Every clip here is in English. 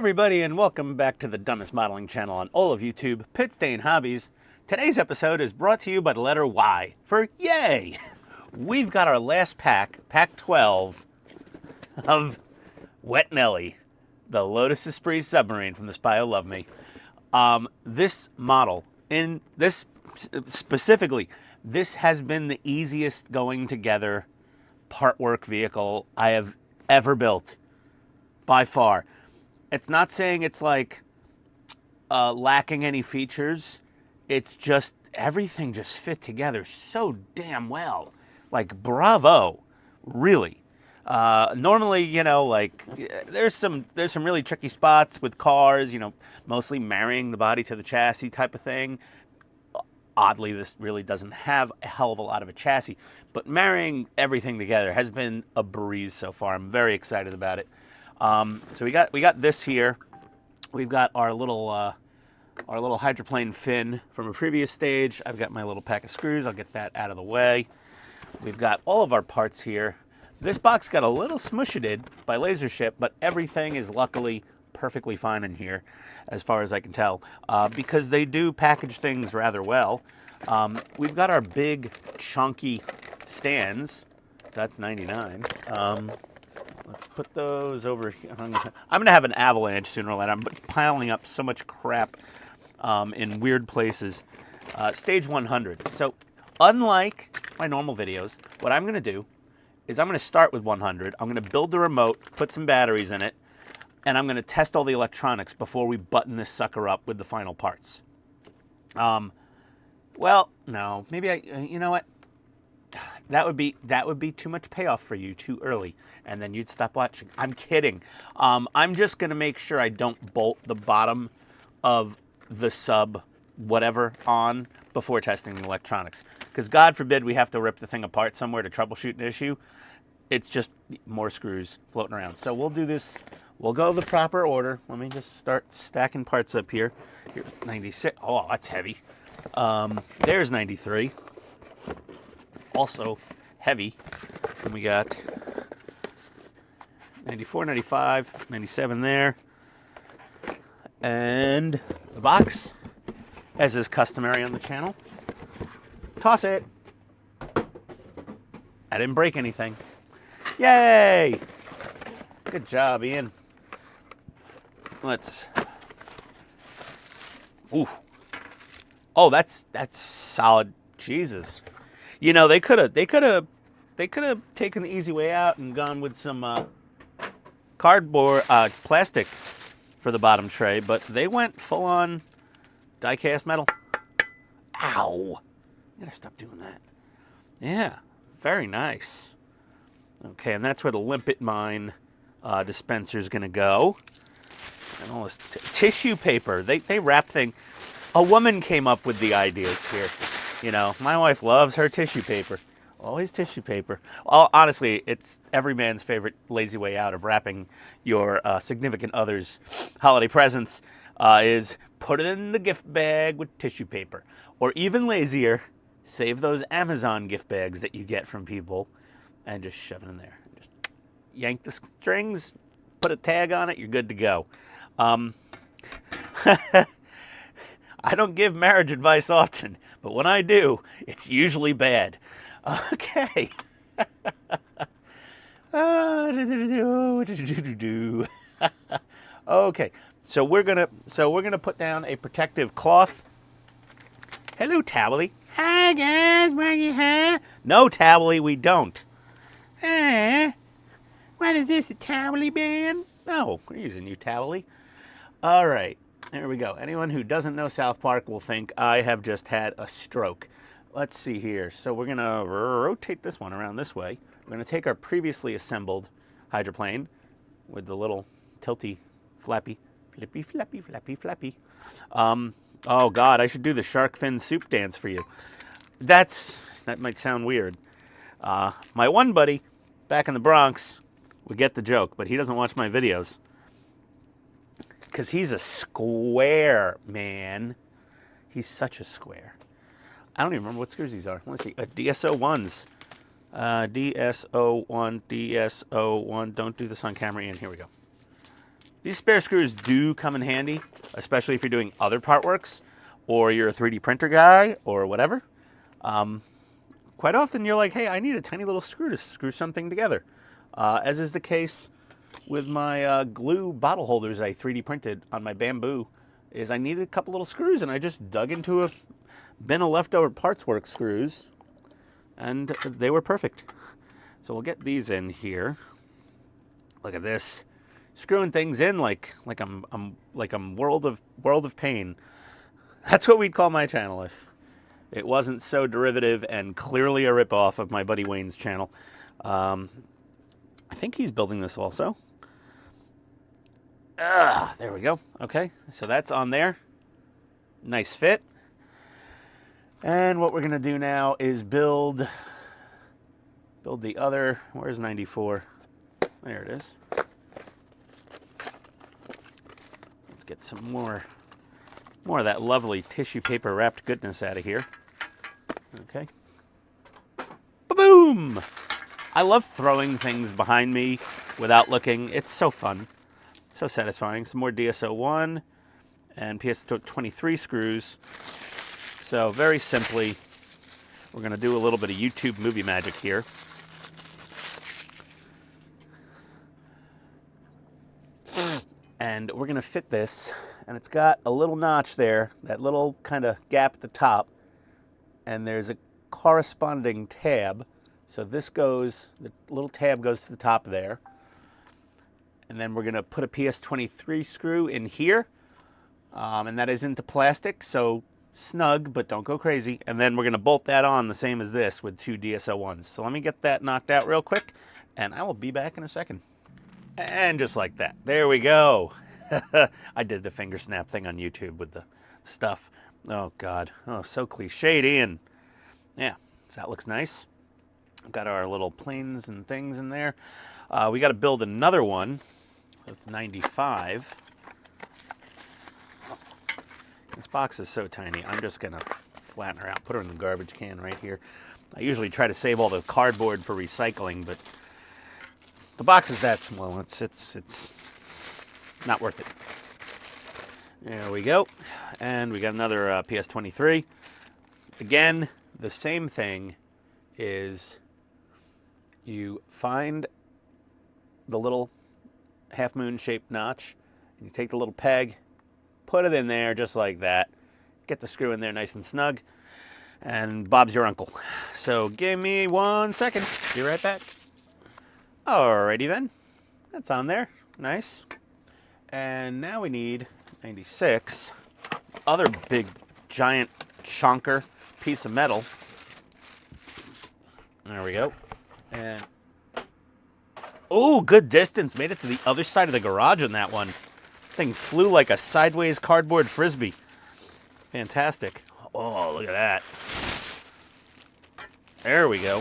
everybody, and welcome back to the dumbest modeling channel on all of YouTube, Pit Stain Hobbies. Today's episode is brought to you by the letter Y for yay! We've got our last pack, pack 12, of Wet Nellie, the Lotus Esprit Submarine from the Spy Who Loved Me. This model, in this specifically, this has been the easiest going together part work vehicle I have ever built, by far. It's not saying it's like lacking any features. It's just everything just fit together so damn well. Like, bravo, really. Normally, you know, like there's some really tricky spots with cars, you know, mostly marrying the body to the chassis type of thing. Oddly, this really doesn't have a hell of a lot of a chassis, but marrying everything together has been a breeze so far. I'm very excited about it. So we got this here. We've got our little hydroplane fin from a previous stage. I've got my little pack of screws. I'll get that out of the way. We've got all of our parts here. This box got a little smushed by Laser Ship, but everything is luckily perfectly fine in here, as far as I can tell, because they do package things rather well. We've got our big chunky stands. That's 99. Let's put those over here. I'm going to have an avalanche sooner or later. I'm piling up so much crap in weird places. Stage 100. So unlike my normal videos, what I'm going to do is I'm going to start with 100. I'm going to build the remote, put some batteries in it, and I'm going to test all the electronics before we button this sucker up with the final parts. Well, no, maybe you know what? That would be too much payoff for you too early, and then you'd stop watching. I'm kidding. I'm just gonna make sure I don't bolt the bottom of the sub whatever on before testing the electronics, because God forbid we have to rip the thing apart somewhere to troubleshoot an issue. It's just more screws floating around. So we'll do this. We'll go the proper order. Let me just start stacking parts up here. Here's 96. Oh, that's heavy. There's 93. Also heavy. And we got 94, 95, 97 there. And the box, as is customary on the channel. Toss it. I didn't break anything. Yay! Good job, Ian. Let's. Ooh. Oh, that's solid. Jesus. You know, they could have taken the easy way out and gone with some cardboard, plastic for the bottom tray, but they went full on diecast metal. Ow! I gotta stop doing that. Yeah, very nice. Okay, and that's where the Limpet mine dispenser is gonna go. And all this tissue paper. They wrap thing. A woman came up with the ideas here. You know, my wife loves her tissue paper. Always tissue paper. Well, honestly, it's every man's favorite lazy way out of wrapping your significant other's holiday presents is put it in the gift bag with tissue paper. Or even lazier, save those Amazon gift bags that you get from people and just shove it in there. Just yank the strings, put a tag on it, you're good to go. I don't give marriage advice often, but when I do, it's usually bad. Okay. Okay. So we're gonna put down a protective cloth. Hello, Towely. Hi guys, where you at? No, Towely, we don't. What is this, a Towely band? No, we're using you, Towely. All right. There we go. Anyone who doesn't know South Park will think I have just had a stroke. Let's see here. So we're going to rotate this one around this way. We're going to take our previously assembled hydroplane with the little tilty, flappy, flippy, flappy, flappy, flappy. Oh, God, I should do the shark fin soup dance for you. That might sound weird. My one buddy back in the Bronx would get the joke, but he doesn't watch my videos. Because he's a square, man. He's such a square. I don't even remember what screws these are. Let's see. DSO1s. DSO1, DSO1. Don't do this on camera, Ian. Here we go. These spare screws do come in handy, especially if you're doing other part works or you're a 3D printer guy or whatever. Quite often you're like, hey, I need a tiny little screw to screw something together. As is the case with my glue bottle holders I 3D printed on my bamboo, is I needed a couple little screws, and I just dug into a bin of leftover parts work screws, and they were perfect. So we'll get these in here. Look at this, screwing things in like I'm world of pain. That's what we'd call my channel if it wasn't so derivative and clearly a ripoff of my buddy Wayne's channel. I think he's building this also. There we go. Okay, so that's on there. Nice fit. And what we're gonna do now is build the other. Where's 94? There it is. Let's get some more of that lovely tissue paper wrapped goodness out of here. Okay. Ba-boom! I love throwing things behind me without looking. It's so fun. So satisfying. Some more DSO1 and PS23 screws. So very simply, we're going to do a little bit of YouTube movie magic here. And we're going to fit this, and it's got a little notch there, that little kind of gap at the top, and there's a corresponding tab. So this goes, the little tab goes to the top there. And then we're going to put a PS23 screw in here, and that is into plastic, so snug, but don't go crazy. And then we're going to bolt that on the same as this with 2 DSO1s. So let me get that knocked out real quick, and I will be back in a second. And just like that, there we go. I did the finger snap thing on YouTube with the stuff. Oh God, oh, so cliched, Ian. Yeah, so that looks nice. We've got our little planes and things in there. We got to build another one. That's 95. This box is so tiny. I'm just gonna flatten her out, put her in the garbage can right here. I usually try to save all the cardboard for recycling, but the box is that small. It's not worth it. There we go. And we got another PS23. Again, the same thing is you find the little half moon shaped notch, and you take the little peg, put it in there just like that, get the screw in there nice and snug, and Bob's your uncle. So give me 1 second, be right back. Alrighty then, that's on there, nice. And now we need 96, other big giant chonker piece of metal. There we go. And oh, good distance. Made it to the other side of the garage on that one. Thing flew like a sideways cardboard frisbee. Fantastic. Oh, look at that. There we go.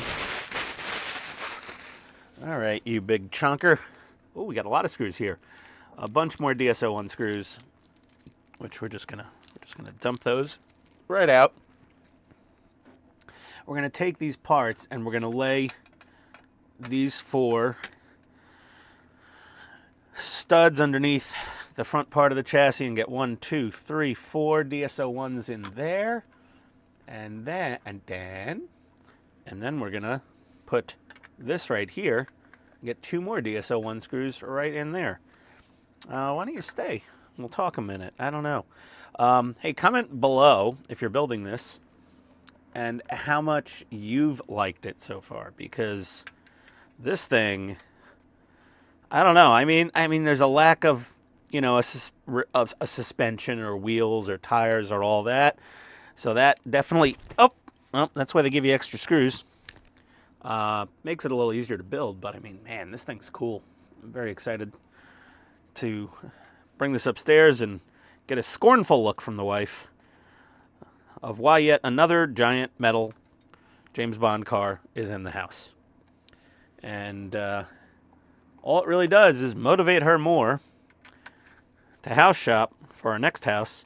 All right, you big chunker. Oh, we got a lot of screws here. A bunch more DSO1 screws, which we're just gonna dump those right out. We're gonna take these parts and we're gonna lay these 4 studs underneath the front part of the chassis and get 1, 2, 3, 4 DSO1s in there, and then we're gonna put this right here and get 2 more DSO1 screws right in there. Why don't you stay? We'll talk a minute. I don't know. Hey, comment below if you're building this and how much you've liked it so far, because this thing, I don't know. I mean, there's a lack of, you know, a suspension or wheels or tires or all that. So that definitely, oh, that's why they give you extra screws. Makes it a little easier to build, but I mean, man, this thing's cool. I'm very excited to bring this upstairs and get a scornful look from the wife of why yet another giant metal James Bond car is in the house. And all it really does is motivate her more to house shop for our next house,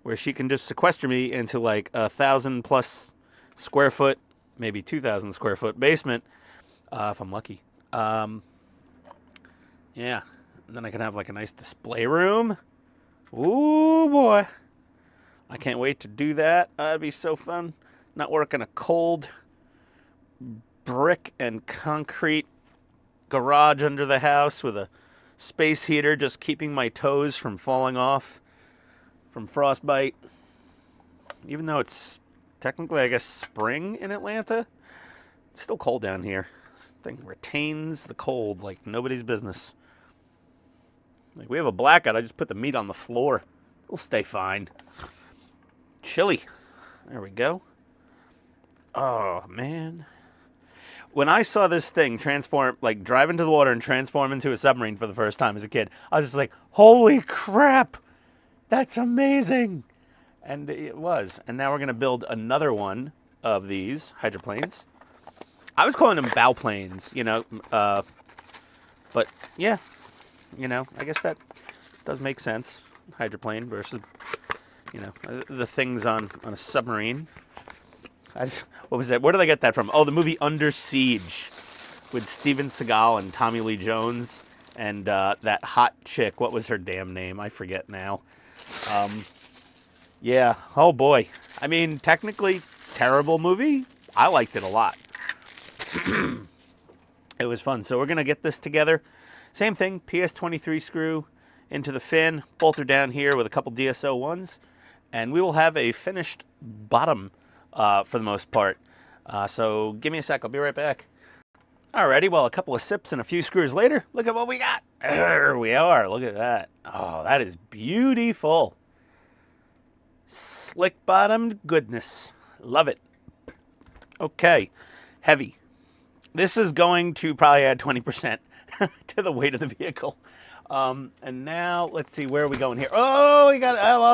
where she can just sequester me into like 1,000+ square foot, maybe 2,000 square foot basement, if I'm lucky. Yeah, And then I can have like a nice display room. Ooh, boy. I can't wait to do that. That'd be so fun. Not working a cold brick and concrete garage under the house with a space heater just keeping my toes from falling off from frostbite. Even though it's technically, I guess, spring in Atlanta, it's still cold down here. This thing retains the cold like nobody's business. Like, we have a blackout. I just put the meat on the floor. It'll stay fine. Chilly. There we go. Oh, man. When I saw this thing transform, like drive into the water and transform into a submarine for the first time as a kid, I was just like, holy crap, that's amazing. And it was. And now we're going to build another one of these hydroplanes. I was calling them bow planes, you know, but yeah, you know, I guess that does make sense. Hydroplane versus, you know, the things on a submarine. What was that? Where did I get that from? Oh, the movie Under Siege with Steven Seagal and Tommy Lee Jones and that hot chick. What was her damn name? I forget now. Yeah. Oh, boy. I mean, technically, terrible movie. I liked it a lot. It was fun. So we're going to get this together. Same thing. PS23 screw into the fin. Bolt her down here with a couple DSO ones. And we will have a finished bottom for the most part. So give me a sec. I'll be right back. Alrighty, well, a couple of sips and a few screws later, look at what we got. There we are. Look at that. Oh, that is beautiful. Slick-bottomed goodness. Love it. Okay, heavy. This is going to probably add 20% to the weight of the vehicle. And now, let's see, where are we going here? Oh,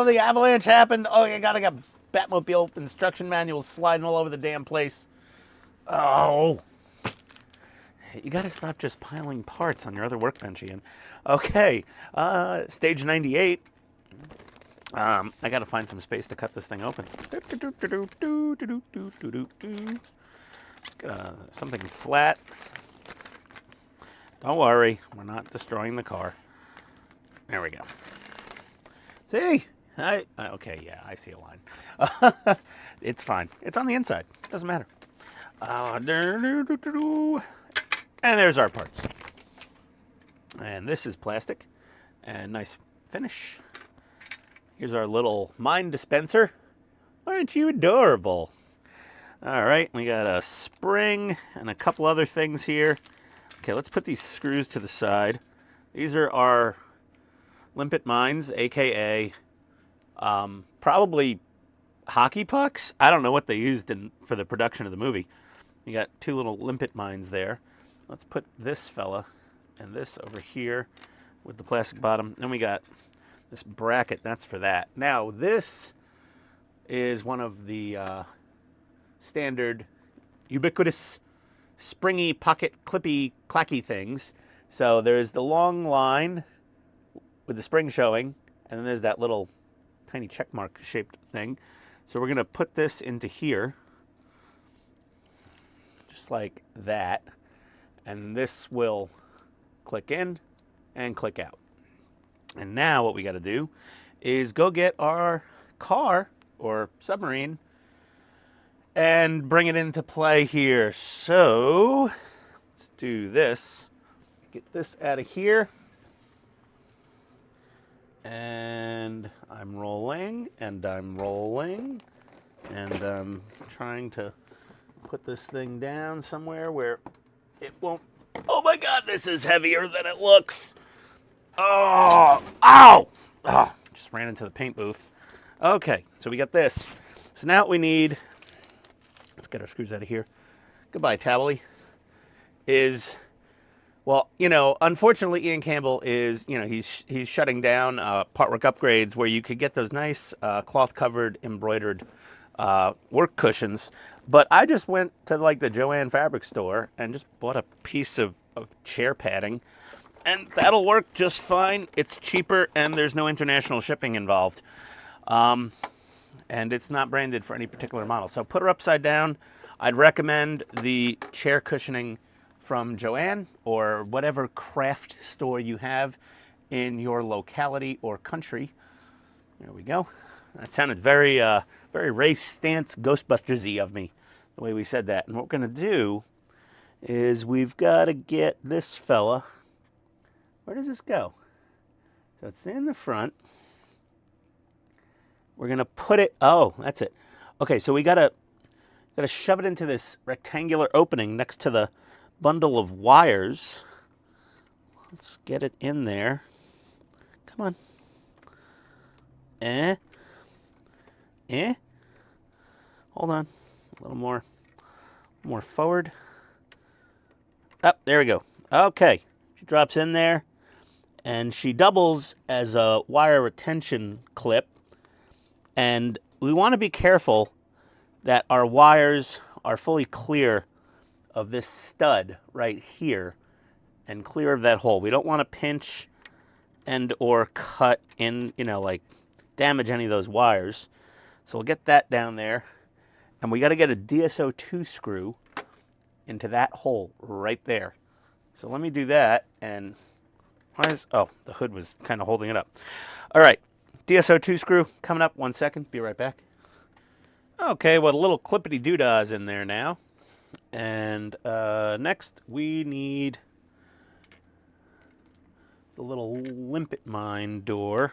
the avalanche happened. Oh, I got Batmobile instruction manuals sliding all over the damn place. Oh. You got to stop just piling parts on your other workbench, Ian. Okay, stage 98. I got to find some space to cut this thing open. Let's get something flat. Don't worry, we're not destroying the car. There we go. See? Okay, yeah, I see a line. It's fine. It's on the inside. Doesn't matter. And there's our parts. And this is plastic. And nice finish. Here's our little mine dispenser. Aren't you adorable? All right, we got a spring and a couple other things here. Okay, let's put these screws to the side. These are our Limpet mines, a.k.a. Probably hockey pucks. I don't know what they used for the production of the movie. You got two little Limpet mines there. Let's put this fella and this over here with the plastic bottom. Then we got this bracket. That's for that. Now, this is one of the standard ubiquitous springy pocket clippy clacky things. So there's the long line with the spring showing, and then there's that little tiny check mark shaped thing. So we're going to put this into here, just like that. And this will click in and click out. And now what we got to do is go get our car or submarine and bring it into play here. So let's do this. Get this out of here. And I'm rolling, and I'm rolling, and I'm trying to put this thing down somewhere where it won't. Oh my God, this is heavier than it looks. Oh, ow! Oh, just ran into the paint booth. Okay, so we got this. So now what we need, let's get our screws out of here. Goodbye, Towelly. Well, you know, unfortunately, Ian Campbell is, you know, he's shutting down Partwork Upgrades, where you could get those nice cloth-covered, embroidered work cushions. But I just went to like the Joann fabric store and just bought a piece of chair padding, and that'll work just fine. It's cheaper, and there's no international shipping involved. And it's not branded for any particular model. So put her upside down. I'd recommend the chair cushioning from Joann or whatever craft store you have in your locality or country. There we go. That sounded very, very Ray Stantz Ghostbusters-y of me, the way we said that. And what we're going to do is we've got to get this fella. Where does this go? So it's in the front. We're going to put it, oh, that's it. Okay, so we got to shove it into this rectangular opening next to the bundle of wires. Let's get it in there. Come on. Hold on. A little more forward. Oh, there we go. Okay. She drops in there, and she doubles as a wire retention clip. And we want to be careful that our wires are fully clear of this stud right here and clear of that hole. We don't want to pinch and or cut in, like damage any of those wires. So we'll get that down there. And we got to get a DSO2 screw into that hole right there. So let me do that. And oh, the hood was kind of holding it up. All right, DSO2 screw coming up. 1 second. Be right back. Okay, well, a little clippity doodah is in there now. And next we need the little Limpet mine door.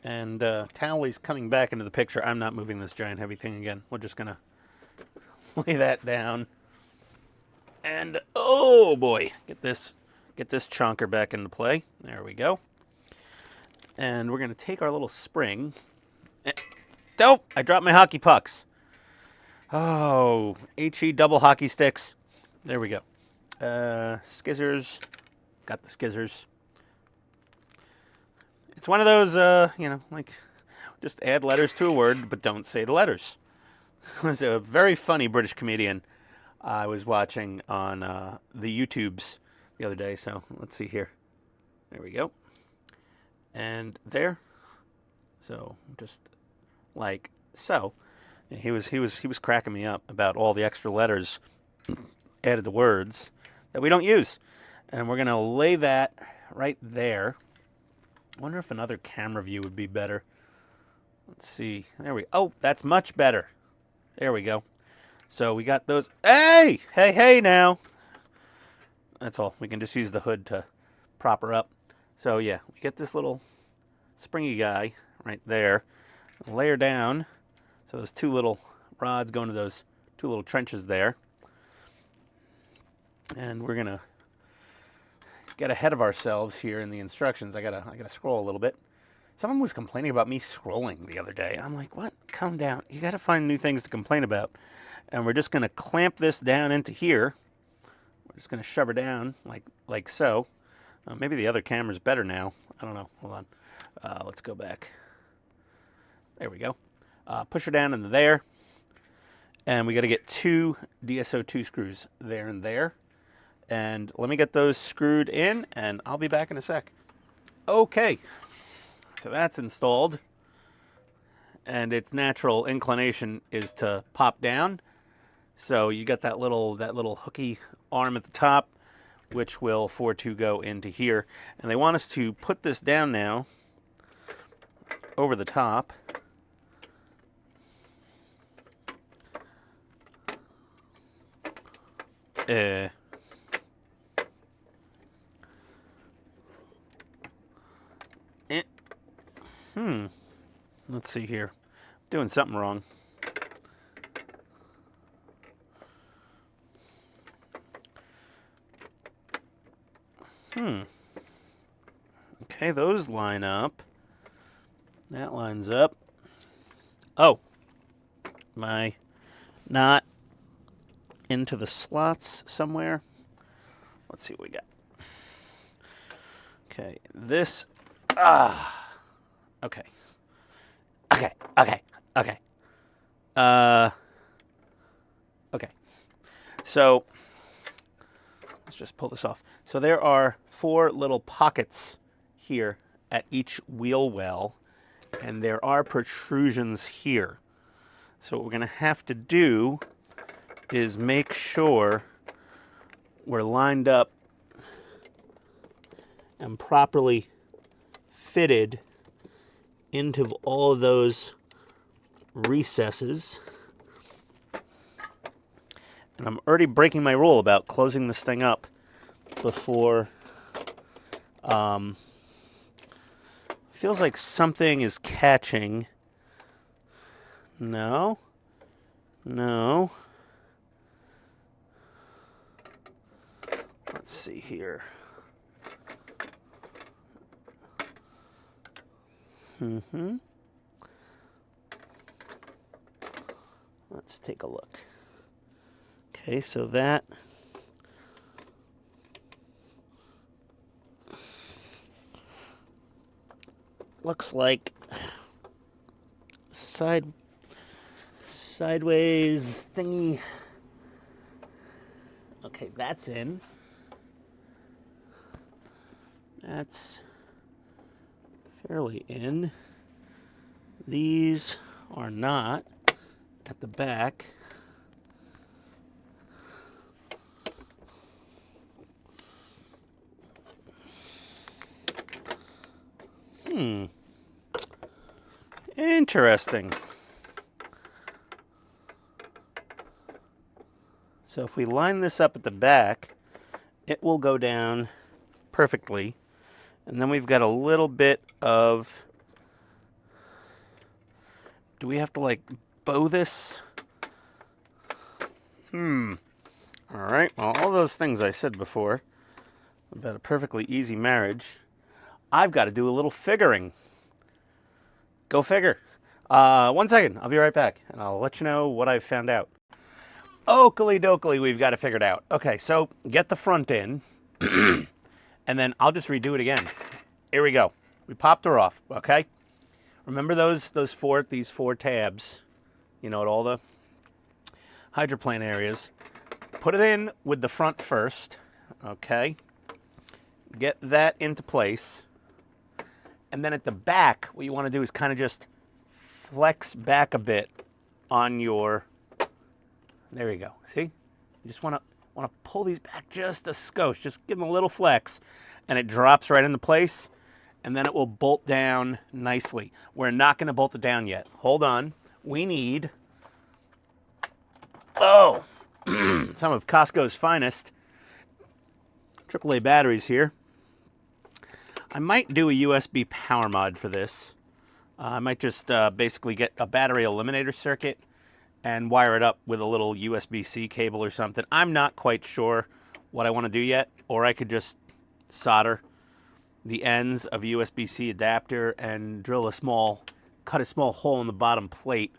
And Talley's coming back into the picture. I'm not moving this giant heavy thing again. We're just going to lay that down. And, oh boy, get this chonker back into play. There we go. And we're going to take our little spring. Nope, I dropped my hockey pucks. Oh, HE double hockey sticks. There we go. Skizzers. Got the skizzers. It's one of those, like, just add letters to a word, but don't say the letters. There's a very funny British comedian I was watching on the YouTubes the other day. So let's see here. There we go. And there. So just like so. He was cracking me up about all the extra letters added to words that we don't use. And we're going to lay that right there. I wonder if another camera view would be better. Let's see. There we go. Oh, that's much better. There we go. So we got those. Hey! Hey now. That's all. We can just use the hood to prop her up. So yeah, we get this little springy guy right there. Lay her down. So those two little rods go into those two little trenches there. And we're going to get ahead of ourselves here in the instructions. I gotta scroll a little bit. Someone was complaining about me scrolling the other day. I'm like, what? Calm down. You gotta find new things to complain about. And we're just gonna clamp this down into here. We're just gonna shove her down like so. Maybe the other camera's better now. I don't know. Hold on. Let's go back. There we go. Push her down into there. And we gotta get 2 DSO2 screws there and there. And let me get those screwed in, and I'll be back in a sec. Okay, so that's installed. And its natural inclination is to pop down. So you got that little hooky arm at the top, which will to go into here. And they want us to put this down now over the top. Let's see here. Doing something wrong. Okay, those line up. That lines up. Oh. Am I not into the slots somewhere? Let's see what we got. Okay, this. Okay. Okay. So let's just pull this off. So there are 4 little pockets here at each wheel well, and there are protrusions here. So what we're going to have to do is make sure were lined up and properly fitted into all of those recesses. And I'm already breaking my rule about closing this thing up before feels like something is catching. No. Let's see here. Let's take a look. Okay, so that looks like sideways thingy. Okay, that's in. That's fairly in. These are not at the back. Interesting. So if we line this up at the back, it will go down perfectly. And then we've got a little bit of... Do we have to, like, bow this? All right, well, all those things I said before about a perfectly easy marriage, I've got to do a little figuring. Go figure. 1 second, I'll be right back, and I'll let you know what I've found out. Oakley dokley, we've got it figured out. Okay, so get the front in, and then I'll just redo it again. Here we go. We popped her off, okay? Remember these four tabs, you know, at all the hydroplane areas. Put it in with the front first, okay? Get that into place. And then at the back, what you want to do is kind of just flex back a bit on your... There you go. See? You just want to pull these back just a skosh. Just give them a little flex, and it drops right into place, and then it will bolt down nicely. We're not going to bolt it down yet. Hold on. We need... some of Costco's finest AAA batteries here. I might do a USB power mod for this. I might just basically get a battery eliminator circuit and wire it up with a little USB-C cable or something. I'm not quite sure what I want to do yet, or I could just solder the ends of a USB-C adapter and cut a small hole in the bottom plate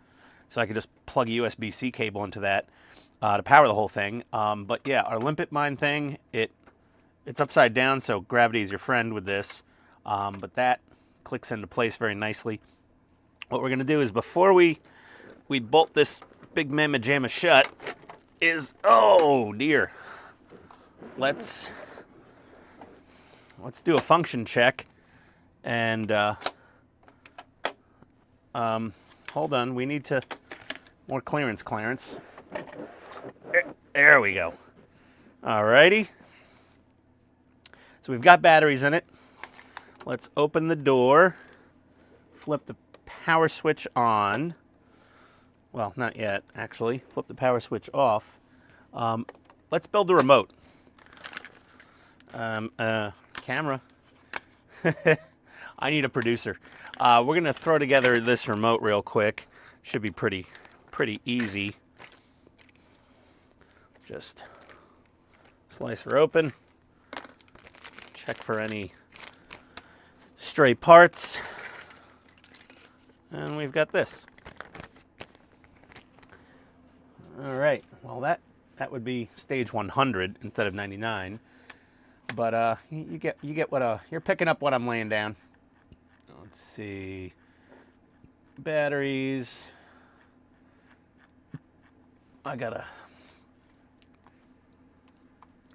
so I could just plug a USB-C cable into that to power the whole thing. But yeah, our Limpet mine thing, it's upside down, so gravity is your friend with this. But that clicks into place very nicely. What we're going to do is before we bolt this big mamma jamma shut is, oh dear, let's do a function check. And hold on, we need to more clearance. There we go. Alrighty. So we've got batteries in it. Let's open the door, flip the power switch on. Well, not yet, actually. Flip the power switch off. Let's build the remote. Camera. I need a producer. We're going to throw together this remote real quick. Should be pretty easy. Just slice her open. Check for any stray parts. And we've got this. All right. Well, that would be stage 100 instead of 99. But you get what you're picking up what I'm laying down. Let's see. Batteries. I got a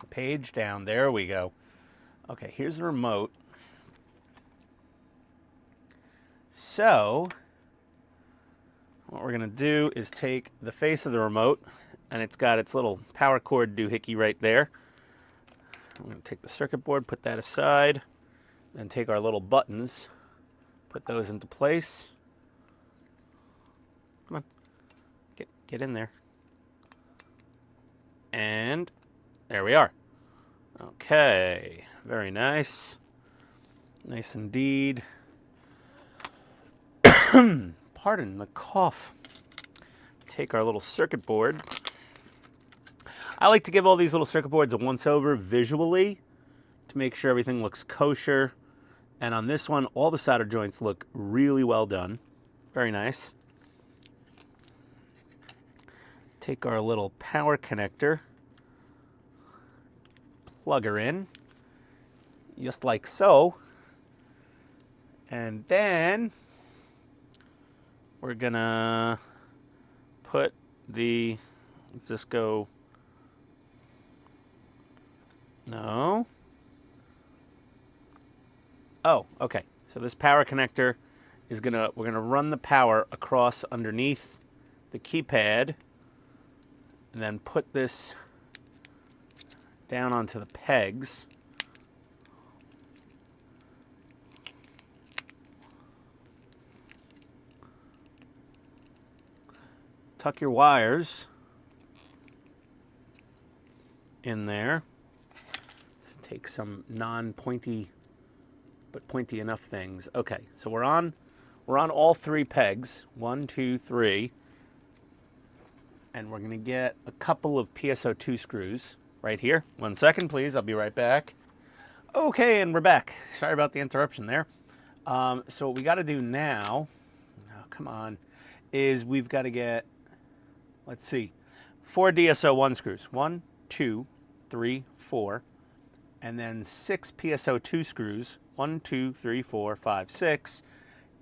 page down. There we go. Okay, here's the remote. So, what we're going to do is take the face of the remote, and it's got its little power cord doohickey right there. I'm going to take the circuit board, put that aside, then take our little buttons, put those into place. Come on, get in there. And there we are. Okay, very nice. Nice indeed. Pardon the cough. Take our little circuit board. I like to give all these little circuit boards a once-over visually to make sure everything looks kosher. And on this one, all the solder joints look really well done. Very nice. Take our little power connector, plug her in, just like so. And then we're gonna put the, let's just go, no. Oh, okay. So this power connector is we're gonna run the power across underneath the keypad and then put this down onto the pegs. Tuck your wires in there. Let's take some non-pointy but pointy enough things. Okay, so we're on all three pegs. 1, 2, 3. And we're gonna get a couple of PSO2 screws right here. 1 second, please, I'll be right back. Okay, and we're back. Sorry about the interruption there. So what we gotta do now, oh, come on, is we've gotta get, let's see, 4 DSO1 screws. 1, 2, 3, 4, and then 6 PSO2 screws. 1, 2, 3, 4, 5, 6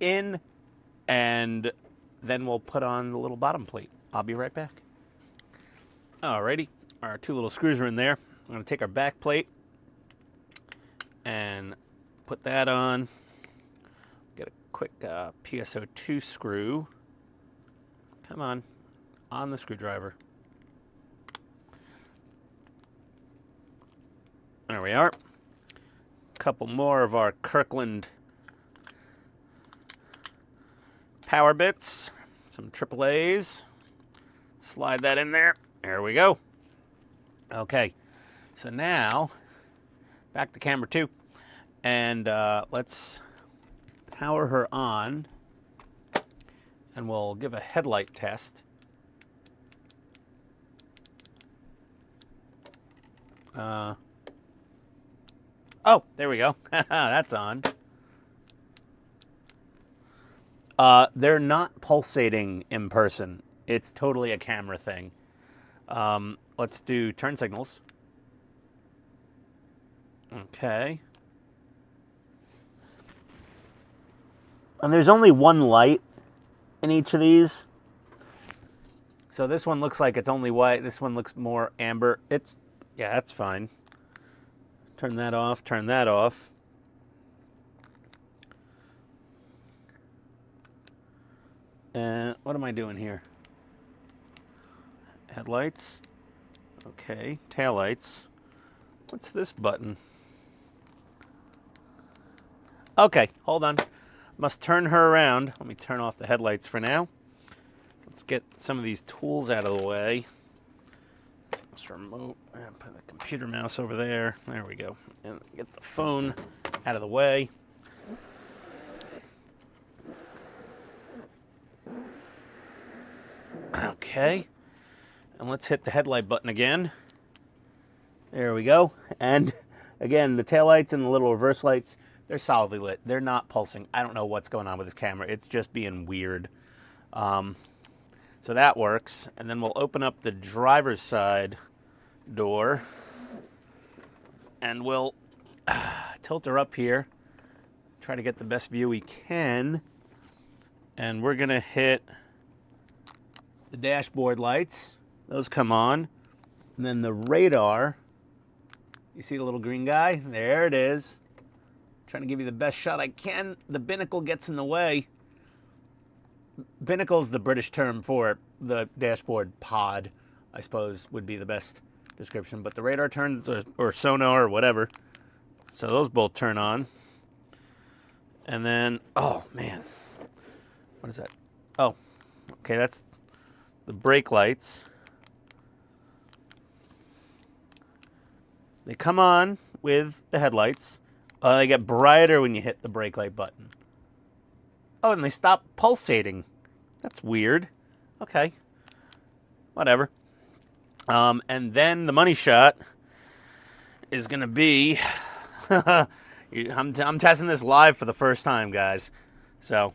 in, and then we'll put on the little bottom plate. I'll be right back. Alrighty, our 2 little screws are in there. I'm gonna take our back plate and put that on. Get a quick PSO2 screw. Come on the screwdriver. There we are. Couple more of our Kirkland power bits, some AAAs. Slide that in there. There we go. Okay, so now back to camera 2, and let's power her on, and we'll give a headlight test. Oh, there we go. That's on. They're not pulsating in person. It's totally a camera thing. Let's do turn signals. Okay. And there's only one light in each of these. So this one looks like it's only white. This one looks more amber. Yeah, that's fine. Turn that off, turn that off. And what am I doing here? Headlights. Okay, taillights. What's this button? Okay, hold on. Must turn her around. Let me turn off the headlights for now. Let's get some of these tools out of the way. Let's remote, put the computer mouse over there. There we go. And get the phone out of the way. Okay. And let's hit the headlight button again. There we go. And again, the taillights and the little reverse lights, they're solidly lit. They're not pulsing. I don't know what's going on with this camera. It's just being weird. So that works. And then we'll open up the driver's side door. And we'll tilt her up here. Try to get the best view we can. And we're going to hit the dashboard lights. Those come on. And then the radar. You see the little green guy? There it is. Trying to give you the best shot I can. The binnacle gets in the way. Binnacle is the British term for the dashboard pod, I suppose, would be the best description, but the radar turns, or sonar or whatever. So those both turn on. And then, oh man, what is that? Oh, okay, that's the brake lights. They come on with the headlights. They get brighter when you hit the brake light button. Oh, and they stop pulsating. That's weird. Okay, whatever. And then the money shot is going to be... I'm testing this live for the first time, guys. So...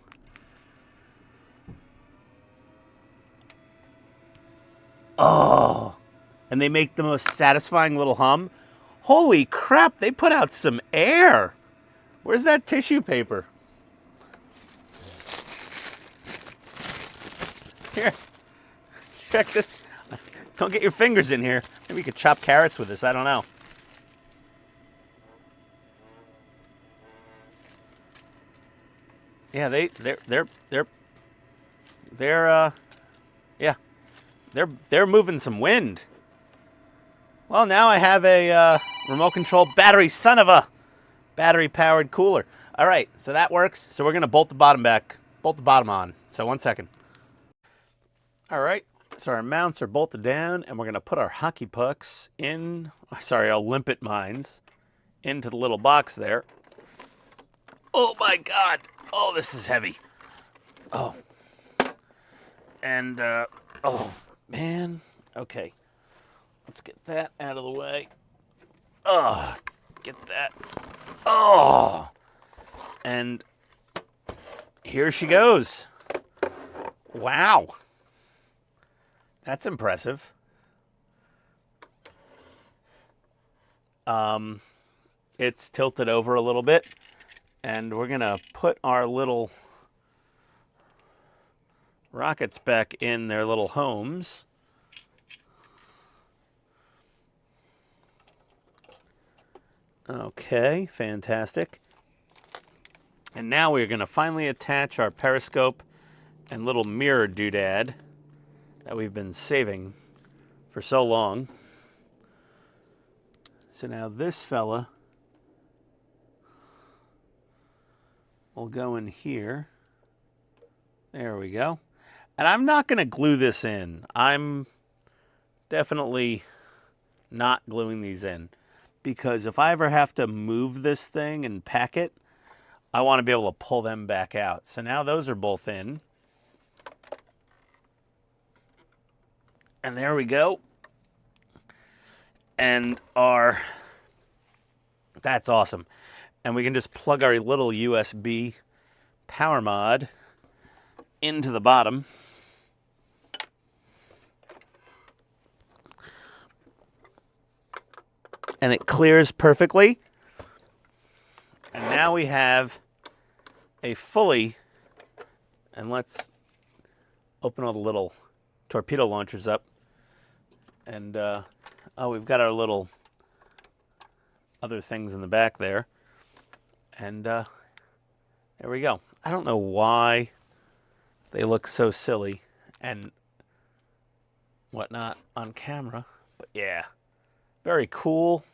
Oh! And they make the most satisfying little hum. Holy crap, they put out some air! Where's that tissue paper? Here. Check this. Don't get your fingers in here. Maybe you could chop carrots with this. I don't know. Yeah, they're moving some wind. Well, now I have a remote control battery, son of a battery powered cooler. All right, so that works. So we're gonna bolt the bottom on. So 1 second. All right, so our mounts are bolted down, and we're gonna put our hockey pucks in. Sorry, our Limpet mines into the little box there. Oh my God! Oh, this is heavy. Oh, and oh man. Okay, let's get that out of the way. Oh, get that. Oh, and here she goes. Wow. That's impressive. It's tilted over a little bit, and we're gonna put our little rockets back in their little homes. Okay, fantastic. And now we're gonna finally attach our periscope and little mirror doodad that we've been saving for so long. So now this fella will go in here. There we go. And I'm not going to glue this in. I'm definitely not gluing these in, because if I ever have to move this thing and pack it, I want to be able to pull them back out. So now those are both in. And there we go. And that's awesome. And we can just plug our little USB power mod into the bottom. And it clears perfectly. And now we have a fully, and let's open all the little torpedo launchers up. And oh, we've got our little other things in the back there. And there we go. I don't know why they look so silly and whatnot on camera, but yeah, very cool.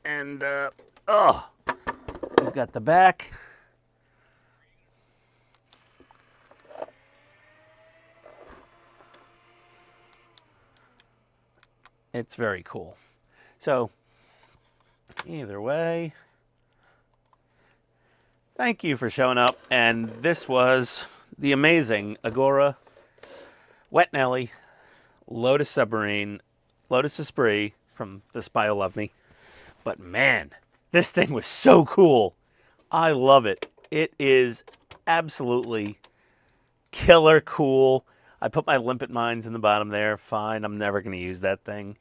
And oh, we've got the back. It's very cool. So either way, thank you for showing up. And this was the amazing Agora Wet Nellie Lotus Submarine, Lotus Esprit from The Spy Who Loved Me. But man, this thing was so cool. I love it. It is absolutely killer cool. I put my Limpet mines in the bottom there. Fine, I'm never going to use that thing.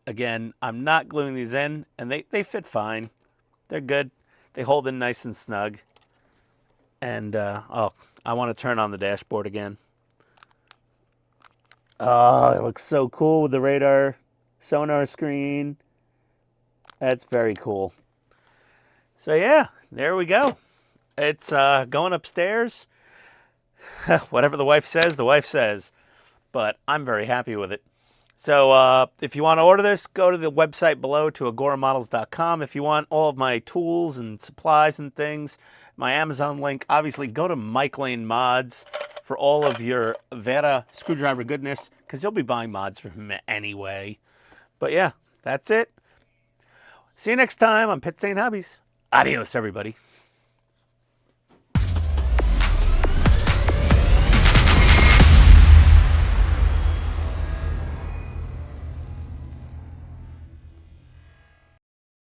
Again, I'm not gluing these in, and they fit fine. They're good. They hold in nice and snug. And, oh, I want to turn on the dashboard again. Oh, it looks so cool with the radar sonar screen. That's very cool. So, yeah, there we go. It's going upstairs. Whatever the wife says, the wife says. but I'm very happy with it. So if you want to order this, go to the website below to agoramodels.com. If you want all of my tools and supplies and things, my Amazon link, obviously go to Mike Lane Mods for all of your Vera screwdriver goodness, because you'll be buying mods from him anyway. But yeah, that's it. See you next time on Pit Stain Hobbies. Adios, everybody.